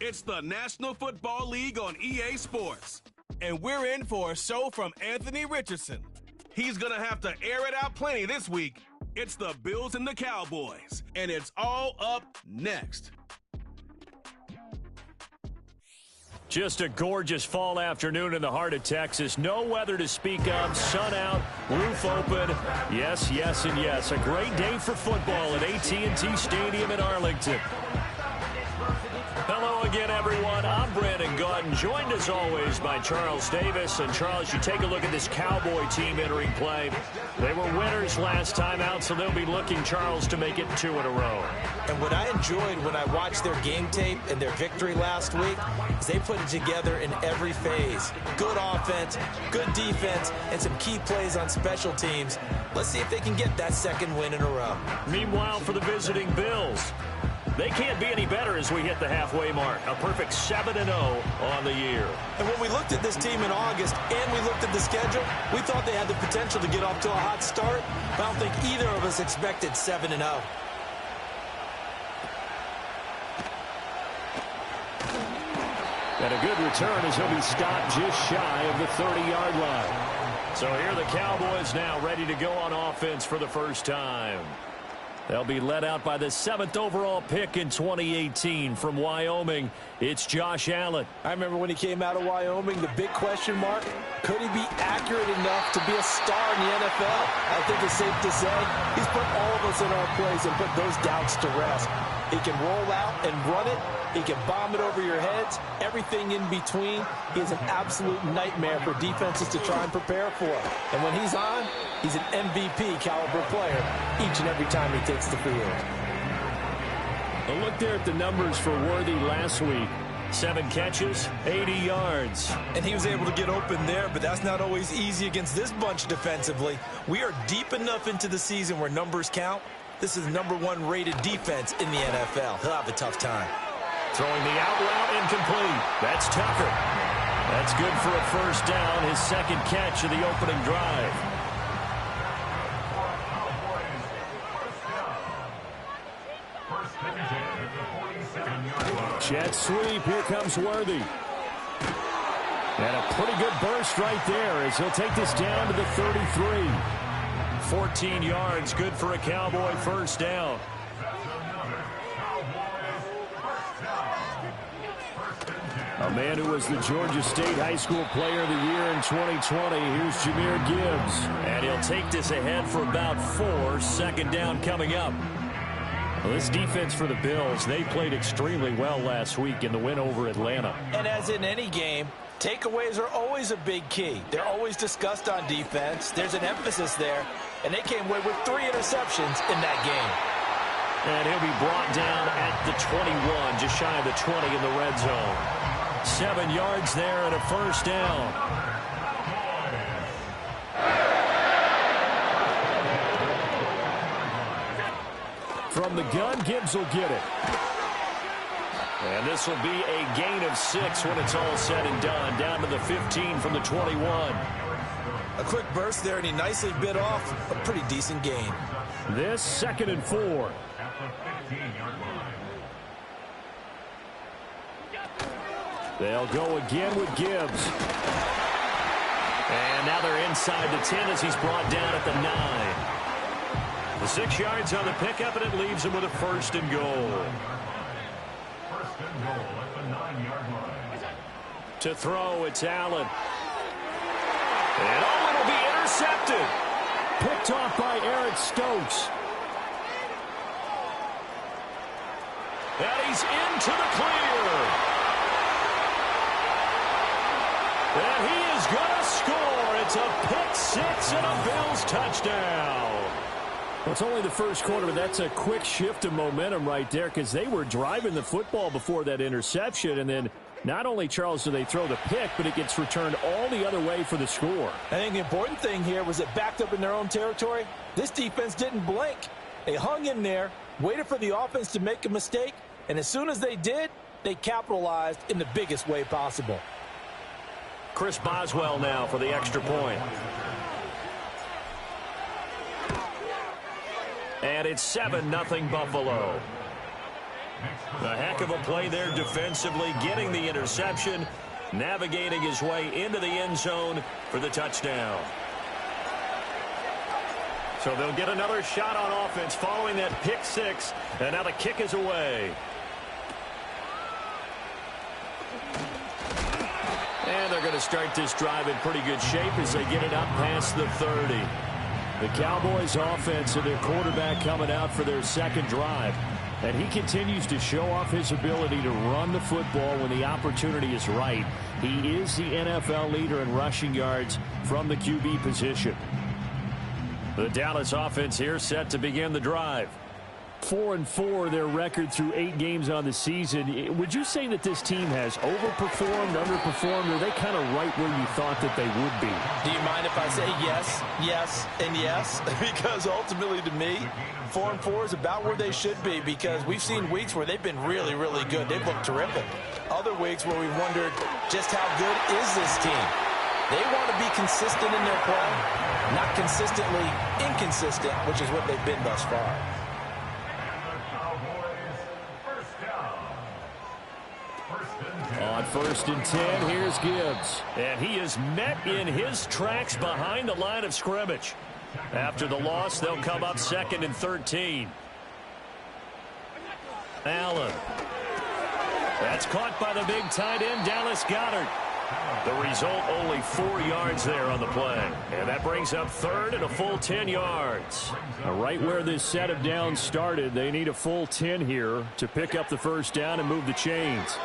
It's the National Football League on EA Sports. And we're in for a show from Anthony Richardson. He's going to have to air it out plenty this week. It's the Bills and the Cowboys, and it's all up next. Just a gorgeous fall afternoon in the heart of Texas. No weather to speak of. Sun out, roof open. Yes, yes, and yes. A great day for football at AT&T Stadium in Arlington. Hello again, everyone. I'm Brandon Gaudin, joined as always by Charles Davis. And Charles, you take a look at this Cowboy team entering play. They were winners last time out, so they'll be looking, Charles, to make it 2 in a row. And what I enjoyed when I watched their game tape and their victory last week is they put it together in every phase. Good offense, good defense, and some key plays on special teams. Let's see if they can get that second win in a row. Meanwhile, for the visiting Bills, they can't be any better as we hit the halfway mark. A perfect 7-0 on the year. And when we looked at this team in August and we looked at the schedule, we thought they had the potential to get off to a hot start. But I don't think either of us expected 7-0. And a good return as he'll be stopped just shy of the 30-yard line. So here the Cowboys now ready to go on offense for the first time. They'll be led out by the 7th overall pick in 2018 from Wyoming. It's Josh Allen. I remember when he came out of Wyoming, the big question mark, could he be accurate enough to be a star in the NFL? I think it's safe to say he's put all of us in our place and put those doubts to rest. He can roll out and run it. He can bomb it over your heads. Everything in between. He is an absolute nightmare for defenses to try and prepare for. And when he's on, he's an MVP caliber player each and every time he takes the field. A look there at the numbers for Worthy last week. 7 catches, 80 yards. And he was able to get open there, but that's not always easy against this bunch defensively. We are deep enough into the season where numbers count. This is the #1 rated defense in the NFL. He'll have a tough time. Throwing the out route incomplete. That's Tucker. That's good for a first down, his second catch of the opening drive. Jet sweep. Here comes Worthy. And a pretty good burst right there as he'll take this down to the 33. 14 yards, good for a Cowboy first down. A man who was the Georgia State High School Player of the Year in 2020. Here's Jahmyr Gibbs. And he'll take this ahead for about 4. Second down coming up. Well, this defense for the Bills, they played extremely well last week in the win over Atlanta. And as in any game, takeaways are always a big key. They're always discussed on defense. There's an emphasis there. And they came away with 3 interceptions in that game. And he'll be brought down at the 21, just shy of the 20 in the red zone. 7 yards there and a first down. From the gun, Gibbs will get it. And this will be a gain of 6 when it's all said and done. Down to the 15 from the 21. A quick burst there, and he nicely bit off a pretty decent gain. This 2nd and 4. They'll go again with Gibbs. And now they're inside the 10 as he's brought down at the 9. The 6 yards on the pickup, and it leaves him with a 1st and goal. To throw, it's Allen. And it'll be intercepted. Picked off by Eric Stokes. And he's into the clear. And he is going to score. It's a pick 6 and a Bills touchdown. Well, it's only the first quarter, but that's a quick shift of momentum right there because they were driving the football before that interception. And then not only, Charles, do they throw the pick, but it gets returned all the other way for the score. I think the important thing here was it backed up in their own territory. This defense didn't blink. They hung in there, waited for the offense to make a mistake, and as soon as they did, they capitalized in the biggest way possible. Chris Boswell now for the extra point. And it's 7-0 Buffalo. A heck of a play there defensively, getting the interception, navigating his way into the end zone for the touchdown. So they'll get another shot on offense following that pick six, and now the kick is away. And they're going to start this drive in pretty good shape as they get it up past the 30. The Cowboys offense and their quarterback coming out for their second drive. And he continues to show off his ability to run the football when the opportunity is right. He is the NFL leader in rushing yards from the QB position. The Dallas offense here set to begin the drive. 4-4 their record through 8 games on the season. Would you say that this team has overperformed, underperformed, or are they kind of right where you thought that they would be? Do you mind if I say yes, yes, and yes? Because ultimately to me, 4-4 is about where they should be, because we've seen weeks where they've been really, really good. They've looked terrific. Other weeks where we've wondered just how good is this team? They want to be consistent in their play, not consistently inconsistent, which is what they've been thus far. On 1st and 10, here's Gibbs. And he is met in his tracks behind the line of scrimmage. After the loss, they'll come up 2nd and 13. Allen. That's caught by the big tight end, Dallas Goedert. The result, only 4 yards there on the play. And that brings up 3rd and a full 10 yards. Right where this set of downs started, they need a full 10 here to pick up the first down and move the chains.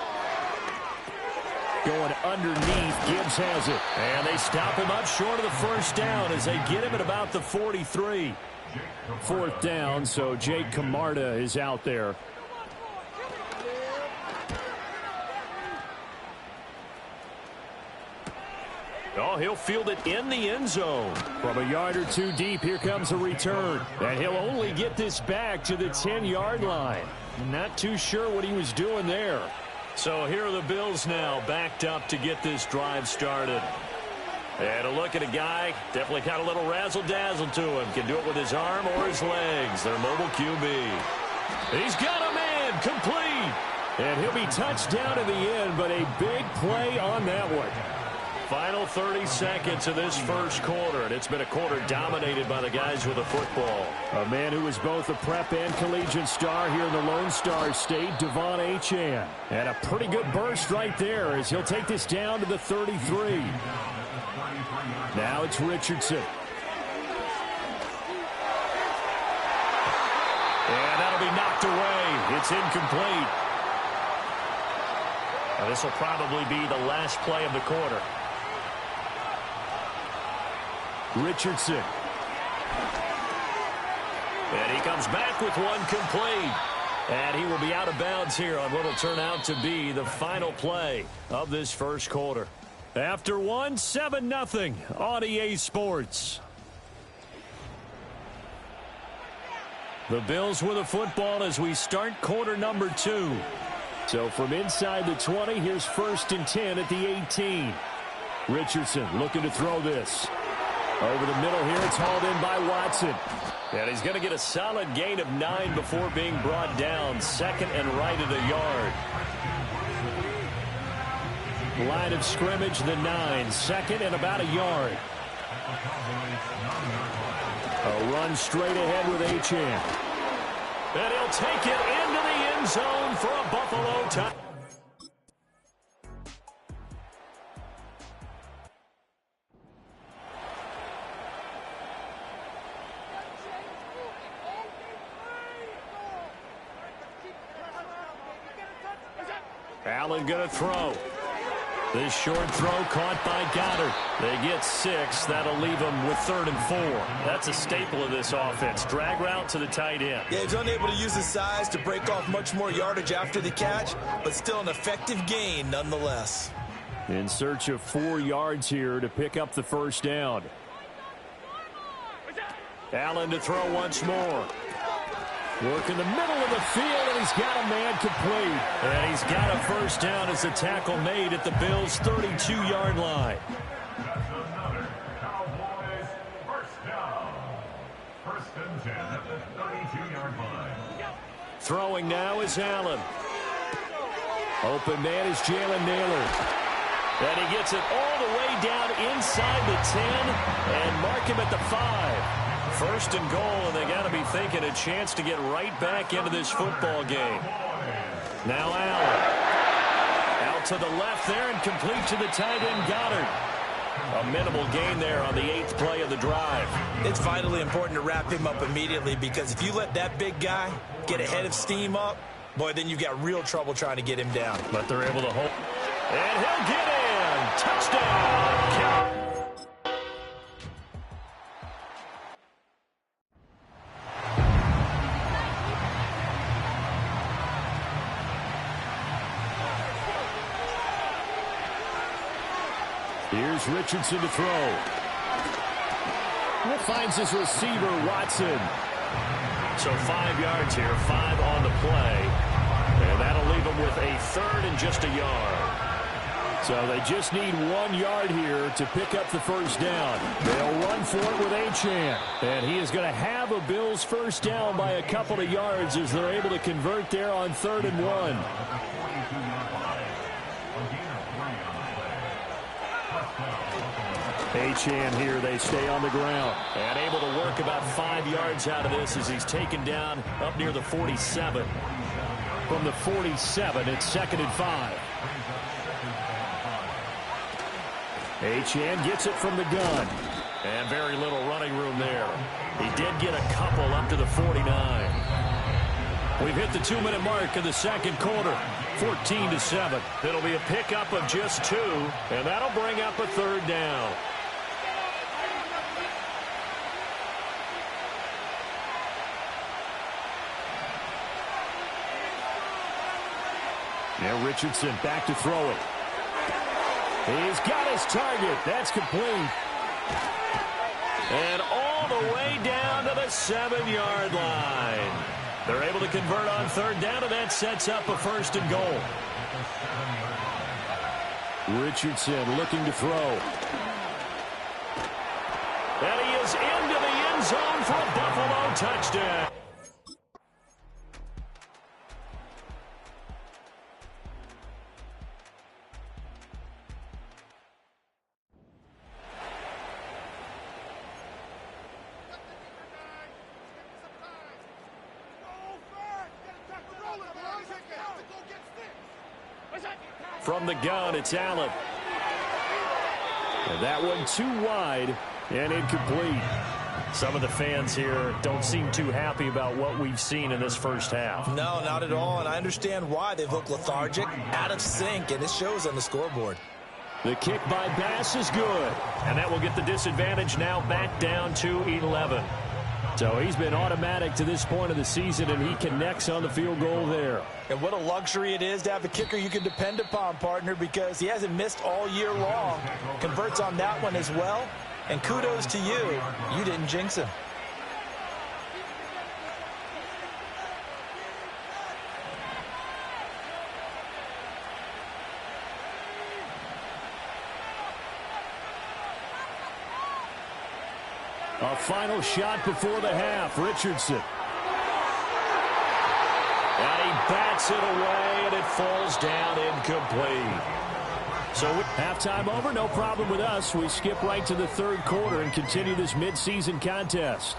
Going underneath, Gibbs has it. And they stop him up short of the first down as they get him at about the 43. 4th down, so Jake Camarda is out there. Oh, he'll field it in the end zone. From a yard or two deep, here comes a return. And he'll only get this back to the 10-yard line. Not too sure what he was doing there. So here are the Bills now, backed up to get this drive started. And a look at a guy, definitely got a little razzle-dazzle to him. Can do it with his arm or his legs. Their mobile QB. He's got a man, complete. And he'll be touched down in the end, but a big play on that one. Final 30 seconds of this first quarter, and it's been a quarter dominated by the guys with the football. A man who was both a prep and collegiate star here in the Lone Star State, Devon Achane. And a pretty good burst right there as he'll take this down to the 33. Now it's Richardson. And that'll be knocked away. It's incomplete. Now this will probably be the last play of the quarter. Richardson. And he comes back with one complete. And he will be out of bounds here on what will turn out to be the final play of this first quarter. After one, 7-0 on EA Sports. The Bills with the football as we start quarter number 2. So from inside the 20, here's 1st and 10 at the 18. Richardson looking to throw this. Over the middle here, it's hauled in by Watson. And he's going to get a solid gain of 9 before being brought down. 2nd and right at a yard. Line of scrimmage, the 9. 2nd and about a yard. A run straight ahead with Achane. And he'll take it into the end zone for a Buffalo touchdown. Allen going to throw. This short throw caught by Goddard. They get 6. That'll leave them with 3rd and 4. That's a staple of this offense. Drag route to the tight end. Yeah, he's unable to use his size to break off much more yardage after the catch, but still an effective gain nonetheless. In search of 4 yards here to pick up the first down. Allen to throw once more. Work in the middle of the field, and he's got a man complete. And he's got a first down as the tackle made at the Bills' 32-yard line. Cowboys first down. 1st and 10 at the 32-yard line. Throwing now is Allen. Open man is Jalen Naylor. And he gets it all the way down inside the 10 and mark him at the 5. First and goal, and they got to be thinking a chance to get right back into this football game. Now Allen. Out to the left there and complete to the tight end Goddard. A minimal gain there on the 8th play of the drive. It's vitally important to wrap him up immediately, because if you let that big guy get ahead of steam up, boy, then you've got real trouble trying to get him down. But they're able to hold. And he'll get in. Touchdown. Here's Richardson to throw. It finds his receiver, Watson. So 5 yards here, 5 on the play. And that'll leave them with a 3rd and just a yard. So they just need 1 yard here to pick up the first down. They'll run for it with Achane. And he is going to have a Bills first down by a couple of yards as they're able to convert there on 3rd and 1. Achane here, they stay on the ground. And able to work about 5 yards out of this as he's taken down up near the 47. From the 47, it's 2nd and 5. Achane gets it from the gun. And very little running room there. He did get a couple up to the 49. We've hit the 2-minute mark of the second quarter. 14-7. It'll be a pickup of just 2, and that'll bring up a 3rd down. Now Richardson back to throw it. He's got his target. That's complete. And all the way down to the 7-yard line. They're able to convert on 3rd down, and that sets up a 1st and goal. Richardson looking to throw. And he is into the end zone for a Buffalo touchdown. From the gun, it's Allen. And that one too wide and incomplete. Some of the fans here don't seem too happy about what we've seen in this first half. No, not at all, and I understand why. They've looked lethargic, out of sync, and it shows on the scoreboard. The kick by Bass is good. And that will get the disadvantage now back down to 11. So he's been automatic to this point of the season, and he connects on the field goal there. And what a luxury it is to have a kicker you can depend upon, partner, because he hasn't missed all year long. Converts on that one as well. And kudos to you. You didn't jinx him. A final shot before the half. Richardson. And he bats it away, and it falls down incomplete. So halftime over, no problem with us. We skip right to the 3rd quarter and continue this midseason contest.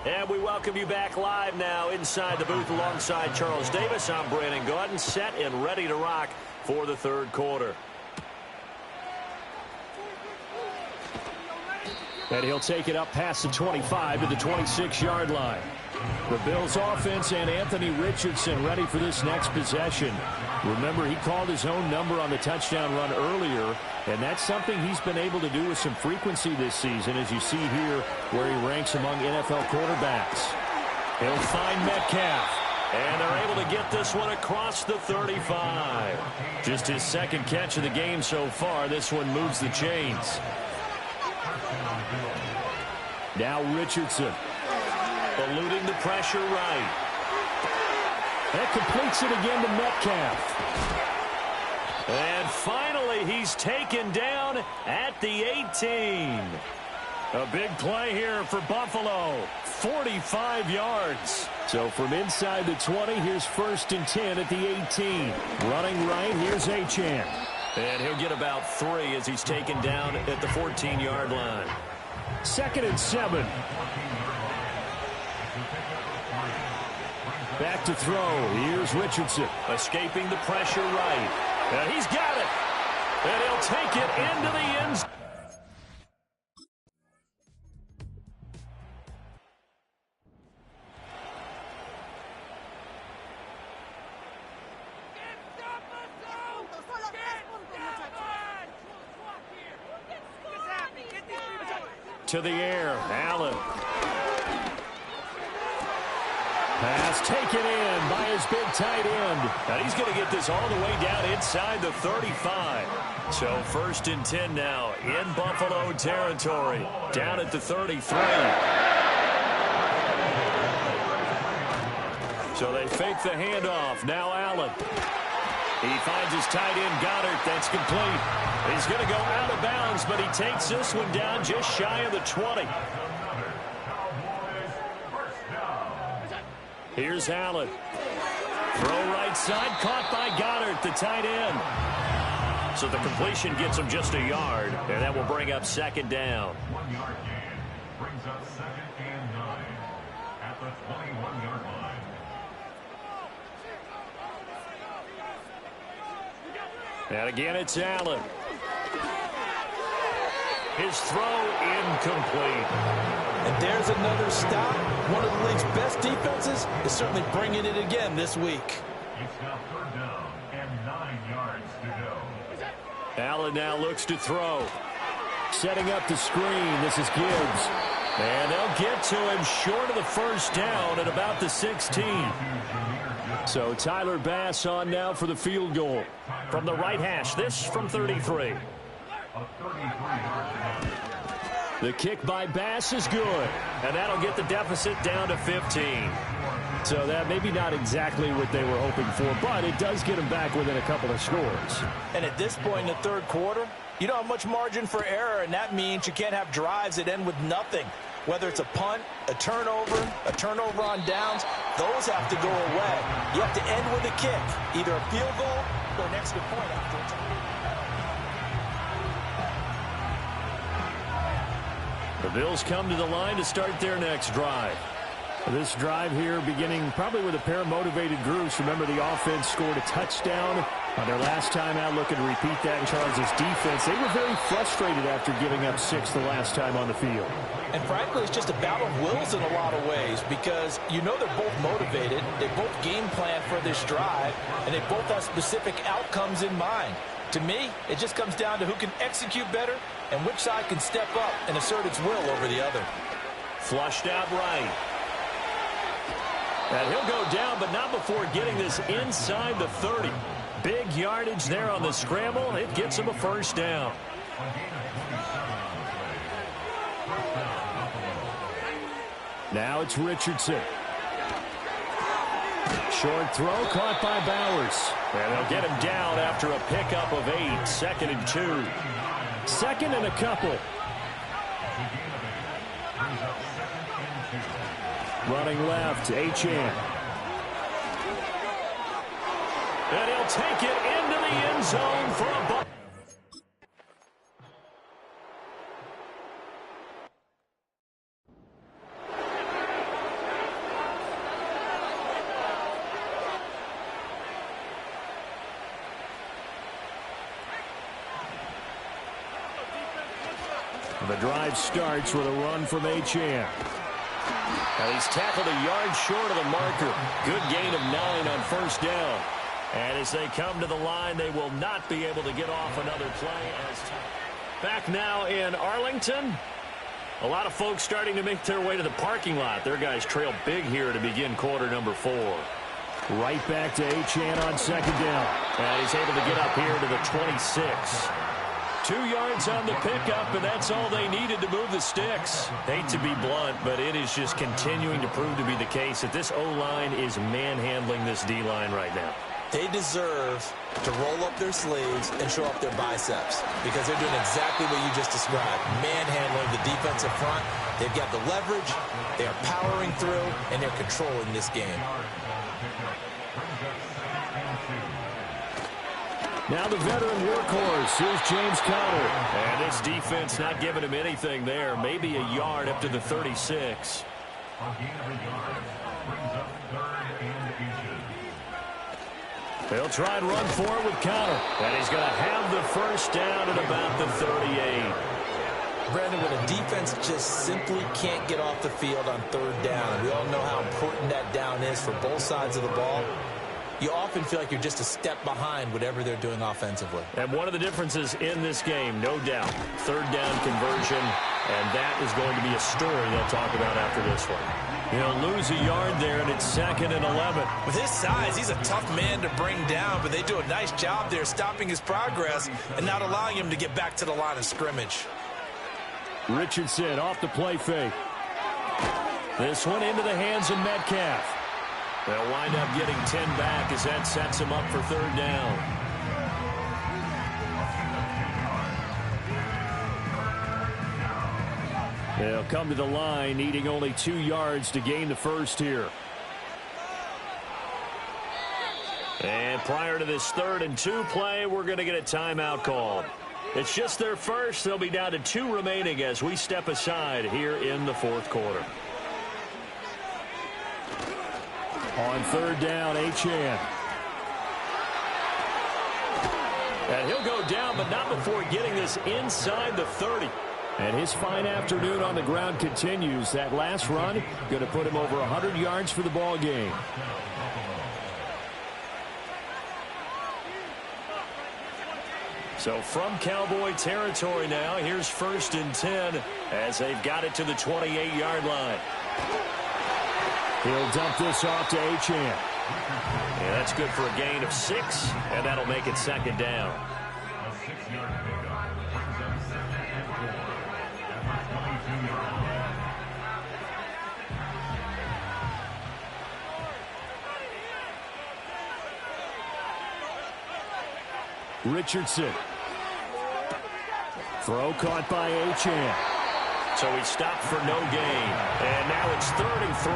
And we welcome you back live now inside the booth alongside Charles Davis. I'm Brandon Gaudin, set and ready to rock for the 3rd quarter. And he'll take it up past the 25 to the 26-yard line. The Bills offense and Anthony Richardson ready for this next possession. Remember, he called his own number on the touchdown run earlier, and that's something he's been able to do with some frequency this season, as you see here where he ranks among NFL quarterbacks. He'll find Metcalf, and they're able to get this one across the 35. Just his 2nd catch of the game so far. This one moves the chains. Now Richardson. Eluding the pressure right. That completes it again to Metcalf. And finally, he's taken down at the 18. A big play here for Buffalo. 45 yards. So from inside the 20, here's 1st and 10 at the 18. Running right, here's Achane. And he'll get about 3 as he's taken down at the 14-yard line. 2nd and 7. Back to throw. Here's Richardson. Escaping the pressure right. And he's got it. And he'll take it into the end zone. To the air, Allen. Pass taken in by his big tight end. And he's going to get this all the way down inside the 35. So 1st and 10 now in Buffalo territory. Down at the 33. So they fake the handoff. Now Allen. He finds his tight end, Goddard. That's complete. He's going to go out of bounds, but he takes this one down just shy of the 20. Here's Allen. Throw right side, caught by Goddard, the tight end. So the completion gets him just a yard, and that will bring up 2nd down. 1-yard gain brings up 2nd and 9 at the 21-yard line. And again, it's Allen. His throw incomplete. And there's another stop. One of the league's best defenses is certainly bringing it again this week. It's now 3rd down and 9 yards to go. Allen now looks to throw. Setting up the screen. This is Gibbs. And they'll get to him short of the 1st down at about the 16. So Tyler Bass on now for the field goal. From the right hash, this from 33. The kick by Bass is good. And that'll get the deficit down to 15. So that maybe not exactly what they were hoping for, but it does get them back within a couple of scores. And at this point in the 3rd quarter, you don't have much margin for error, and that means you can't have drives that end with nothing. Whether it's a punt, a turnover on downs, those have to go away. You have to end with a kick, either a field goal or an extra point after a The Bills come to the line to start their next drive. This drive here beginning probably with a pair of motivated groups. Remember, the offense scored a touchdown on their last time out. Looking to repeat that in Charles' defense. They were very frustrated after giving up 6 the last time on the field. And frankly, it's just a battle of wills in a lot of ways because you know they're both motivated. They both game plan for this drive, and they both have specific outcomes in mind. To me, it just comes down to who can execute better and which side can step up and assert its will over the other. Flushed out right. And he'll go down, but not before getting this inside the 30. Big yardage there on the scramble. It gets him a 1st down. Now it's Richardson. Short throw caught by Bowers. And they'll get him down after a pickup of 8. 2nd and 2. 2nd and a couple. Running left, Achane. And he'll take it into the end zone for a ball. The drive starts with a run from Achane. And he's tackled a yard short of the marker. Good gain of 9 on 1st down. And as they come to the line, they will not be able to get off another play. Back now in Arlington. A lot of folks starting to make their way to the parking lot. Their guys trail big here to begin quarter number 4. Right back to Achane on 2nd down. And he's able to get up here to the 26. 2 yards on the pickup, and that's all they needed to move the sticks. Hate to be blunt, but it is just continuing to prove to be the case that this O-line is manhandling this D-line right now. They deserve to roll up their sleeves and show up their biceps because they're doing exactly what you just described. Manhandling the defensive front. They've got the leverage. They are powering through, and they're controlling this game. Now the veteran workhorse. Here's James Conner. And this defense not giving him anything there. Maybe a yard up to the 36. They'll try and run for it with Conner. And he's going to have the first down at about the 38. Brandon, when a defense just simply can't get off the field on third down, we all know how important that down is for both sides of the ball, you often feel like you're just a step behind whatever they're doing offensively. And one of the differences in this game, no doubt, third down conversion, and that is going to be a story they'll talk about after this one. He'll lose a yard there, and it's 2nd and 11. With his size, he's a tough man to bring down, but they do a nice job there stopping his progress and not allowing him to get back to the line of scrimmage. Richardson off the play fake. This one into the hands of Metcalf. They'll wind up getting 10 back as that sets him up for third down. They'll come to the line, needing only 2 yards to gain the first here. And prior to this 3rd and 2 play, we're going to get a timeout called. It's just their first. They'll be down to 2 remaining as we step aside here in the 4th quarter. On 3rd down, Achane. And he'll go down, but not before getting this inside the 30. And his fine afternoon on the ground continues. That last run going to put him over 100 yards for the ball game. So from Cowboy territory now, here's 1st and 10 as they've got it to the 28-yard line. He'll dump this off to Achane. Yeah, that's good for a gain of 6, and that'll make it 2nd down. Richardson. Throw caught by Achane. So he stopped for no gain. And now it's 3rd and 3.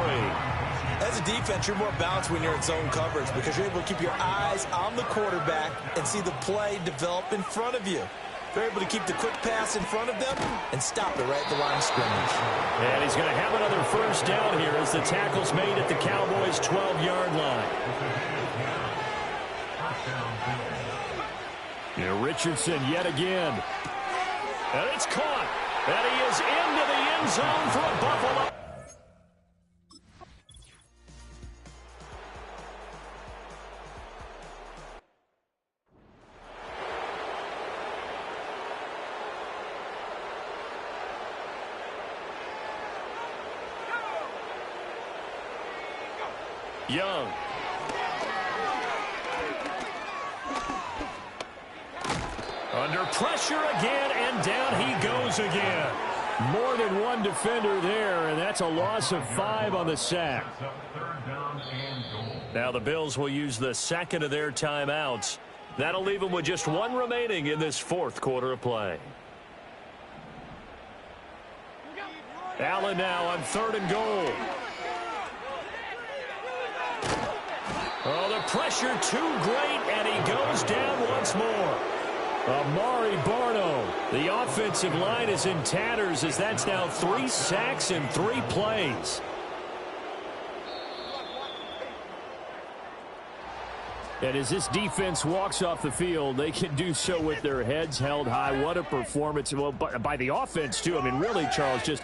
As a defense, you're more balanced when you're in zone coverage because you're able to keep your eyes on the quarterback and see the play develop in front of you. They're able to keep the quick pass in front of them and stop it right at the line of scrimmage. And he's going to have another first down here as the tackle's made at the Cowboys' 12-yard line. Here Richardson yet again. And it's caught. And he is into the end zone for a Buffalo. Young. Under pressure again, and down he goes again. More than one defender there, and that's a loss of 5 on the sack. Now the Bills will use the 2nd of their timeouts. That'll leave them with just 1 remaining in this 4th quarter of play. Allen now on 3rd and goal. Oh, the pressure too great, and he goes down once more. Amari Barno. The offensive line is in tatters as that's now 3 sacks in 3 plays. And as this defense walks off the field, they can do so with their heads held high. What a performance. Well, by the offense, too. I mean, really, Charles, just